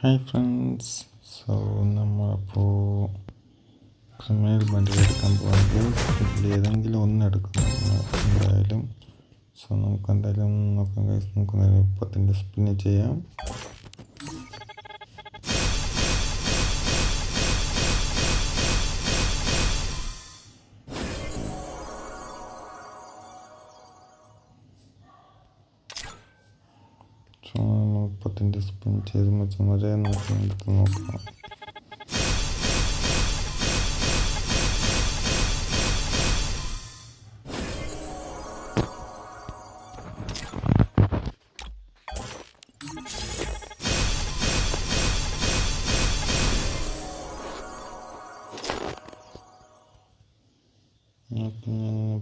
Hi friends. So നമ്മളപ്പോൾ criminal ബണ്ടിൽ എടുക്കാൻ പോകുന്നത് ഇതിൽ ഏതെങ്കിലും ഒന്നെടുക്കും എന്തായാലും. സോ നമുക്ക് എന്തായാലും നോക്കാം ഗൈസ്. നമുക്ക് 30 സ്പിന്ന് ചെയ്യാം. സോ 30 സ്പിൻ ചെയ്ത് വരെ നമുക്ക് എടുത്ത് നോക്കാം.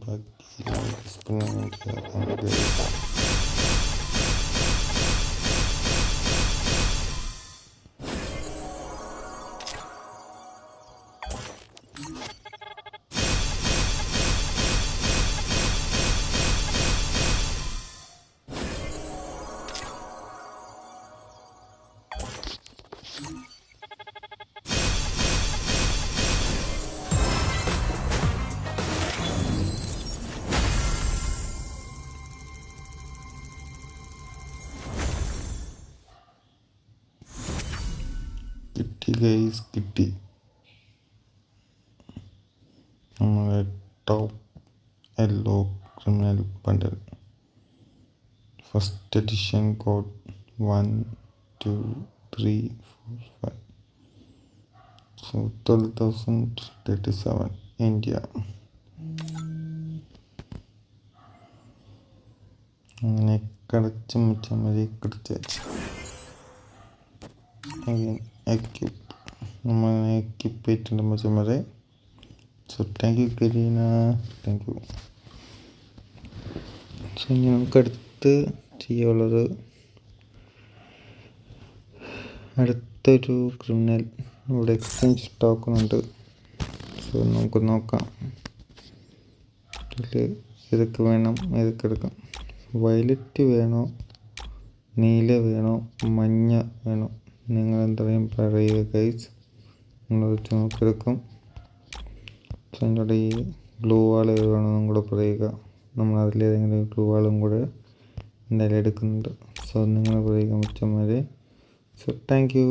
ബാക്കി സ്പിൻ കിട്ടി ഗൈസ്, കിട്ടി. നമ്മുടെ top yellow criminal bundle first edition code 12345. So 12,037 India. അങ്ങനെ കിടച്ച് മിച്ചം വരെ കിടച്ച് നമ്മൾ എക്യൂപ്പ് ചെയ്തിട്ടുണ്ട് മിച്ചം വരെ. So thank you Kareena, thank you. So ഇനി നമുക്ക് അടുത്ത് ചെയ്യാനുള്ളത് അടുത്തൊരു ക്രിമിനൽ ഇവിടെ എക്സ്ചേഞ്ച് ടോക്കണുണ്ട്. സോ നമുക്ക് നോക്കാം ഇതിൽ ഏതൊക്കെ വേണം, ഏതൊക്കെ എടുക്കാം. വയലറ്റ് വേണോ, നീല വേണോ, മഞ്ഞ വേണോ, നിങ്ങൾ എന്തായാലും പറയുക ഗൈസ്. നിങ്ങൾ വെച്ച് നോക്കിയെടുക്കും. സോ അതിൻ്റെ ഈ ഗ്ലൂ വാൾ വേണമെന്നും കൂടെ പറയുക. നമ്മൾ അതിലേതെങ്കിലും ഗ്ലൂ വാളും കൂടെ എന്തായാലും എടുക്കുന്നുണ്ട്. സോ നിങ്ങൾ പറയുക മിച്ചം വരെ. So thank U.